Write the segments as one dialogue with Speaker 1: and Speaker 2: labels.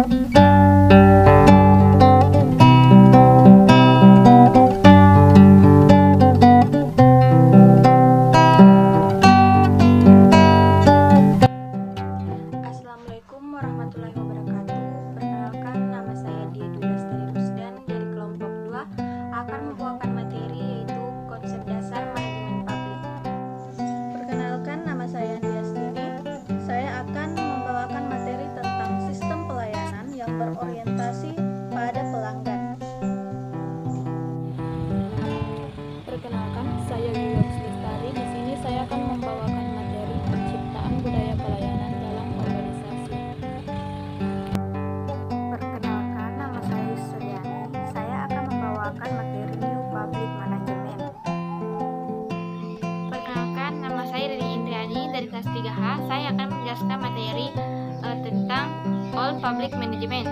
Speaker 1: Assalamualaikum warahmatullahi wabarakatuh. Perkenalkan, nama saya Dia Dwi Lestari Rusdan dari kelompok 2 akan membawakan materi yaitu konsep dasar manajemen publik. Perkenalkan, nama saya Dia Stini. Saya akan membawakan materi tentang sistem pelayanan yang berorientasi pada pelanggan.
Speaker 2: Perkenalkan, saya Yulius Lestari. Di sini saya akan membawakan materi penciptaan budaya pelayanan dalam organisasi.
Speaker 1: Perkenalkan, nama saya Yusriani. Saya akan membawakan materi New Public Management.
Speaker 3: Perkenalkan, nama saya Rini Indriani dari kelas 3H. Saya akan menjelaskan materi tentang All Public Management.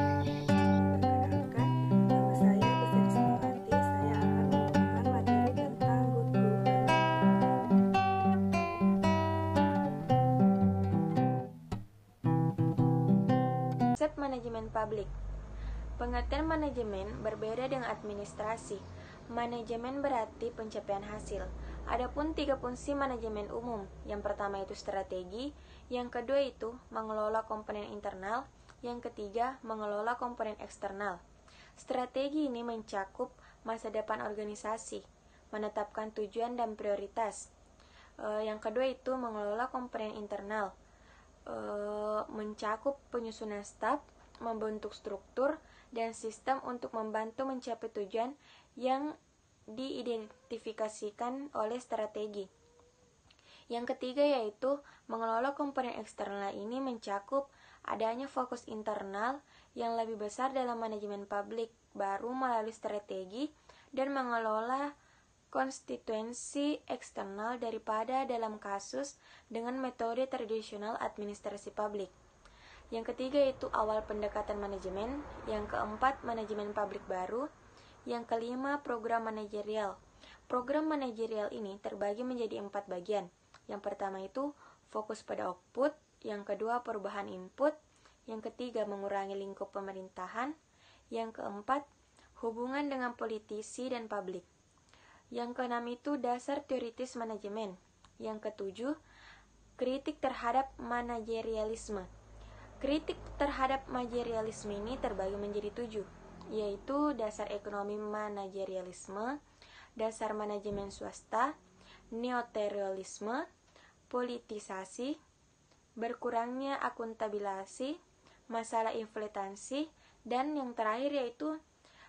Speaker 1: Perkenalkan, nama saya Desri Sumiati. Saya akan membawakan materi tentang Good Governance. Konsep manajemen publik. Pengertian manajemen berbeda dengan administrasi. Manajemen berarti pencapaian hasil. Adapun 3 fungsi manajemen umum. Yang pertama itu strategi, yang kedua itu mengelola komponen internal, yang ketiga mengelola komponen eksternal. Strategi ini mencakup masa depan organisasi, menetapkan tujuan dan prioritas. Yang kedua itu mengelola komponen internal, mencakup penyusunan staf, membentuk struktur dan sistem untuk membantu mencapai tujuan yang diidentifikasikan oleh strategi. Yang ketiga yaitu mengelola komponen eksternal ini mencakup adanya fokus internal yang lebih besar dalam manajemen publik baru melalui strategi dan mengelola konstituensi eksternal daripada dalam kasus dengan metode tradisional administrasi publik. Yang ketiga itu awal pendekatan manajemen, yang keempat manajemen publik baru, yang kelima program manajerial. Program manajerial ini terbagi menjadi 4 bagian. Yang pertama itu fokus pada output, yang kedua perubahan input, yang ketiga mengurangi lingkup pemerintahan, yang keempat hubungan dengan politisi dan publik. Yang keenam itu dasar teoritis manajemen. Yang ketujuh kritik terhadap manajerialisme. Kritik terhadap manajerialisme ini terbagi menjadi 7, yaitu dasar ekonomi manajerialisme, dasar manajemen swasta, neoliberalisme, politisasi, berkurangnya akuntabilisasi, masalah inflasi, dan yang terakhir yaitu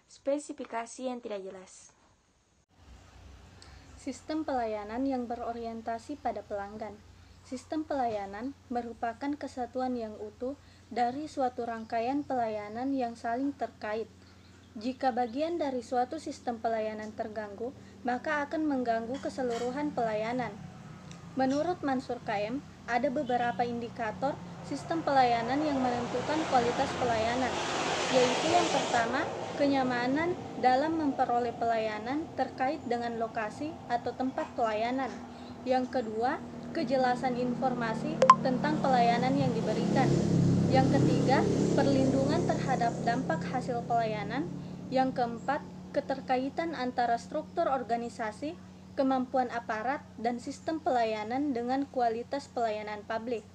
Speaker 1: spesifikasi yang tidak jelas.
Speaker 2: Sistem pelayanan yang berorientasi pada pelanggan. Sistem pelayanan merupakan kesatuan yang utuh dari suatu rangkaian pelayanan yang saling terkait. Jika bagian dari suatu sistem pelayanan terganggu, maka akan mengganggu keseluruhan pelayanan. Menurut Mansur KM, ada beberapa indikator sistem pelayanan yang menentukan kualitas pelayanan, yaitu yang pertama, kenyamanan dalam memperoleh pelayanan terkait dengan lokasi atau tempat pelayanan. Yang kedua, kejelasan informasi tentang pelayanan yang diberikan. Yang ketiga, perlindungan terhadap dampak hasil pelayanan. Yang keempat, keterkaitan antara struktur organisasi, kemampuan aparat, dan sistem pelayanan dengan kualitas pelayanan publik.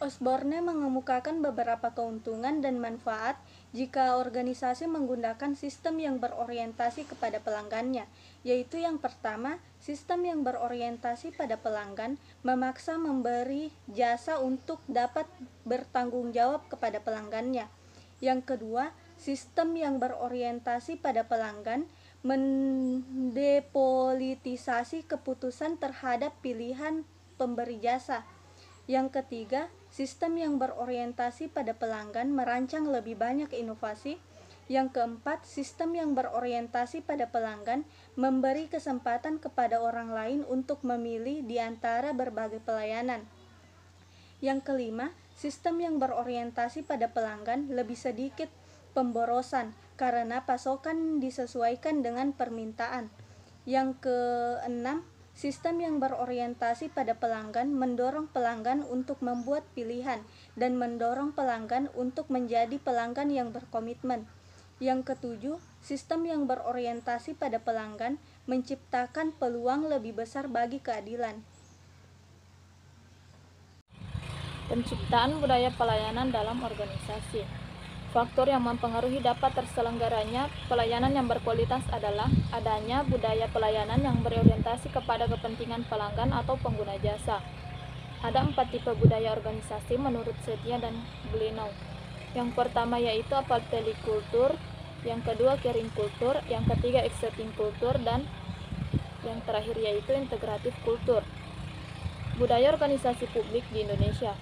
Speaker 2: Osborne mengemukakan beberapa keuntungan dan manfaat jika organisasi menggunakan sistem yang berorientasi kepada pelanggannya, yaitu yang pertama, sistem yang berorientasi pada pelanggan memaksa memberi jasa untuk dapat bertanggung jawab kepada pelanggannya. Yang kedua, sistem yang berorientasi pada pelanggan mendepolitisasi keputusan terhadap pilihan pemberi jasa. Yang ketiga, sistem yang berorientasi pada pelanggan merancang lebih banyak inovasi. Yang keempat, sistem yang berorientasi pada pelanggan memberi kesempatan kepada orang lain untuk memilih di antara berbagai pelayanan. Yang kelima, sistem yang berorientasi pada pelanggan lebih sedikit pemborosan karena pasokan disesuaikan dengan permintaan. Yang keenam, Sistem yang berorientasi pada pelanggan mendorong pelanggan untuk membuat pilihan dan mendorong pelanggan untuk menjadi pelanggan yang berkomitmen. Yang ketujuh, sistem yang berorientasi pada pelanggan menciptakan peluang lebih besar bagi keadilan.
Speaker 4: Penciptaan budaya pelayanan dalam organisasi. Faktor yang mempengaruhi dapat terselenggaranya pelayanan yang berkualitas adalah adanya budaya pelayanan yang berorientasi kepada kepentingan pelanggan atau pengguna jasa. Ada 4 tipe budaya organisasi menurut Setia dan Blinau. Yang pertama yaitu apateli kultur, yang kedua caring kultur, yang ketiga accepting kultur, dan yang terakhir yaitu integratif kultur. Budaya organisasi publik di Indonesia.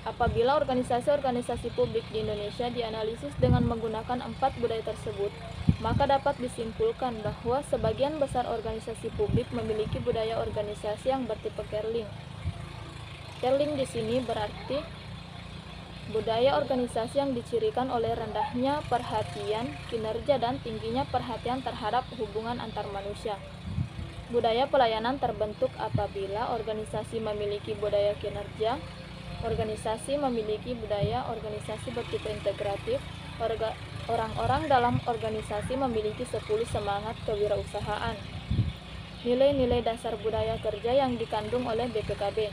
Speaker 4: Apabila organisasi-organisasi publik di Indonesia dianalisis dengan menggunakan 4 budaya tersebut, maka dapat disimpulkan bahwa sebagian besar organisasi publik memiliki budaya organisasi yang bertipe Kerling. Kerling di sini berarti budaya organisasi yang dicirikan oleh rendahnya perhatian, kinerja, dan tingginya perhatian terhadap hubungan antar manusia. Budaya pelayanan terbentuk apabila organisasi memiliki budaya kinerja, organisasi memiliki budaya organisasi bertipe integratif, orang-orang dalam organisasi memiliki 10 semangat kewirausahaan. Nilai-nilai dasar budaya kerja yang dikandung oleh BPKB.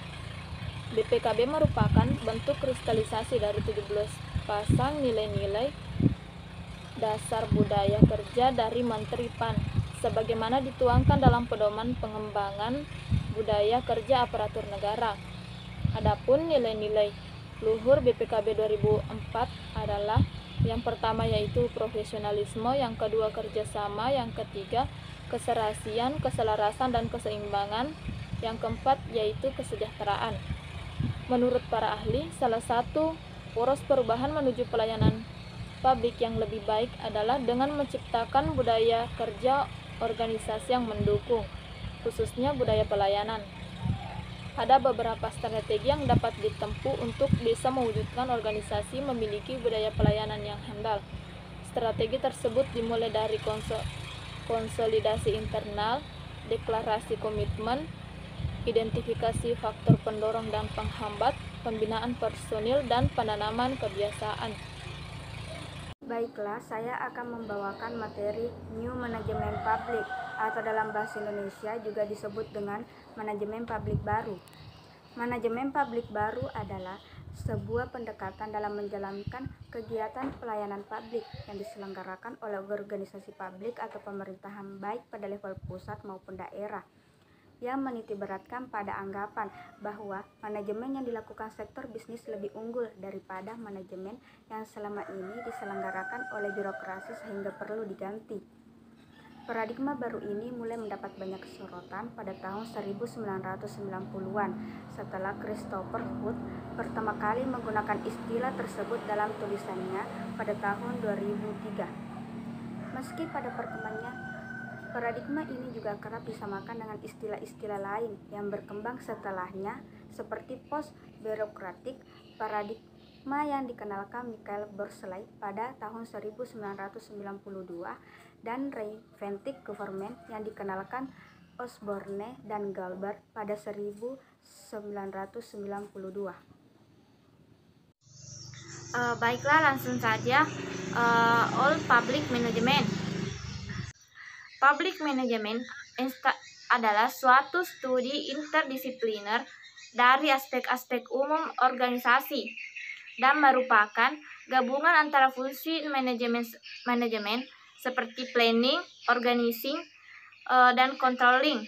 Speaker 4: BPKB merupakan bentuk kristalisasi dari 17 pasang nilai-nilai dasar budaya kerja dari Menteri PAN, sebagaimana dituangkan dalam Pedoman Pengembangan Budaya Kerja Aparatur Negara. Adapun nilai-nilai luhur BPKB 2004 adalah yang pertama yaitu profesionalisme, yang kedua kerjasama, yang ketiga keserasian, keselarasan, dan keseimbangan, yang keempat yaitu kesejahteraan. Menurut para ahli, salah satu poros perubahan menuju pelayanan publik yang lebih baik adalah dengan menciptakan budaya kerja organisasi yang mendukung, khususnya budaya pelayanan. Ada beberapa strategi yang dapat ditempuh untuk bisa mewujudkan organisasi memiliki budaya pelayanan yang handal. Strategi tersebut dimulai dari konsolidasi internal, deklarasi komitmen, identifikasi faktor pendorong dan penghambat, pembinaan personil, dan penanaman kebiasaan.
Speaker 1: Baiklah, saya akan membawakan materi New Management Public atau dalam bahasa Indonesia juga disebut dengan manajemen publik baru. Manajemen publik baru adalah sebuah pendekatan dalam menjalankan kegiatan pelayanan publik yang diselenggarakan oleh organisasi publik atau pemerintahan baik pada level pusat maupun daerah, yang menitiberatkan pada anggapan bahwa manajemen yang dilakukan sektor bisnis lebih unggul daripada manajemen yang selama ini diselenggarakan oleh birokrasi sehingga perlu diganti. Paradigma baru ini mulai mendapat banyak sorotan pada tahun 1990-an setelah Christopher Hood pertama kali menggunakan istilah tersebut dalam tulisannya pada tahun 2003. Meski pada perkembangannya, paradigma ini juga kerap disamakan dengan istilah-istilah lain yang berkembang setelahnya seperti post-birokratik paradigma yang dikenalkan Michael Borsley pada tahun 1992 dan Reinventing Government yang dikenalkan Osborne dan Galbraith pada 1992.
Speaker 3: Baiklah, langsung saja. All Public Management. Public Management adalah suatu studi interdisipliner dari aspek-aspek umum organisasi dan merupakan gabungan antara fungsi manajemen seperti planning, organizing, dan controlling.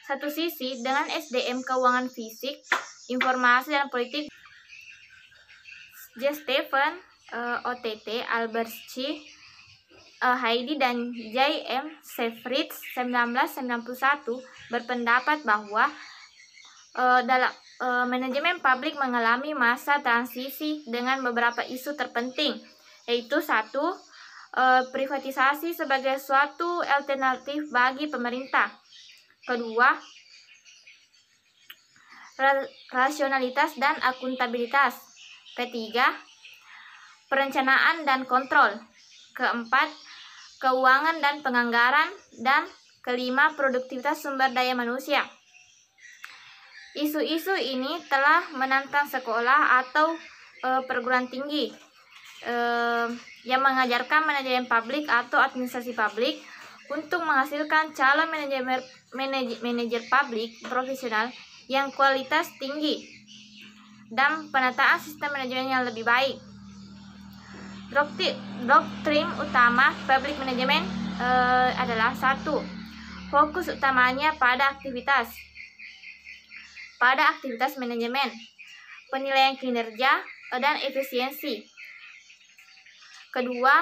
Speaker 3: Satu sisi dengan SDM keuangan fisik, informasi dan politik. J. Stephen, OTT, Albert C. Heidi dan J. M. Seyfried 1991 berpendapat bahwa dalam manajemen publik mengalami masa transisi dengan beberapa isu terpenting, yaitu satu, privatisasi sebagai suatu alternatif bagi pemerintah. Kedua, rasionalitas dan akuntabilitas. Ketiga, perencanaan dan kontrol. Keempat, keuangan dan penganggaran. Dan kelima, produktivitas sumber daya manusia. Isu-isu ini telah menantang sekolah atau perguruan tinggi yang mengajarkan manajemen publik atau administrasi publik untuk menghasilkan calon manajer publik profesional yang kualitas tinggi dan penataan sistem manajemen yang lebih baik. Doktrin utama public management adalah 1. Fokus utamanya pada aktivitas manajemen, penilaian kinerja dan efisiensi. Kedua,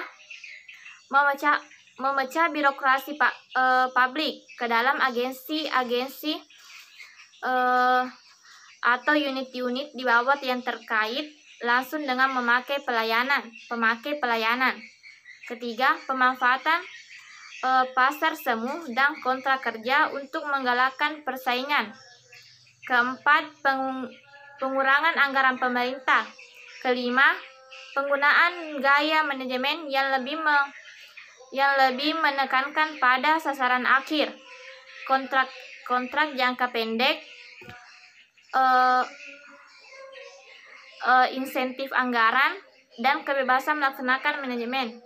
Speaker 3: memecah birokrasi publik ke dalam agensi-agensi atau unit-unit di bawah yang terkait langsung dengan pemakai pelayanan. Ketiga, pemanfaatan pasar semu dan kontrak kerja untuk menggalakkan persaingan. Keempat, pengurangan anggaran pemerintah. Kelima, penggunaan gaya manajemen yang lebih menekankan pada sasaran akhir, kontrak jangka pendek, insentif anggaran, dan kebebasan melaksanakan manajemen.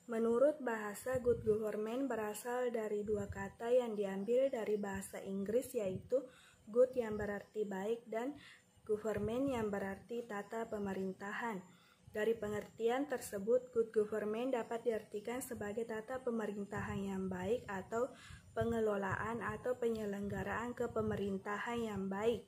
Speaker 2: Menurut bahasa, good government berasal dari dua kata yang diambil dari bahasa Inggris, yaitu good yang berarti baik dan government yang berarti tata pemerintahan. Dari pengertian tersebut, good government dapat diartikan sebagai tata pemerintahan yang baik atau pengelolaan atau penyelenggaraan kepemerintahan yang baik.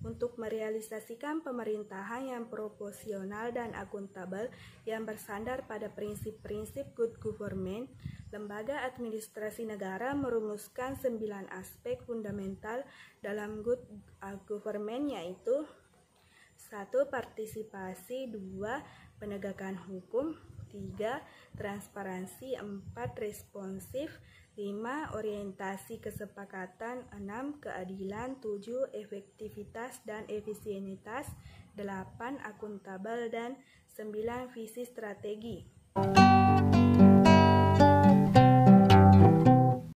Speaker 2: Untuk merealisasikan pemerintahan yang proporsional dan akuntabel yang bersandar pada prinsip-prinsip good government, Lembaga Administrasi Negara merumuskan 9 aspek fundamental dalam good government, yaitu 1. Partisipasi, 2. Penegakan hukum, 3. Transparansi, 4. Responsif, 5. Orientasi kesepakatan, 6. Keadilan, 7. Efektivitas dan efisienitas, 8. Akuntabel, dan 9. Visi strategi.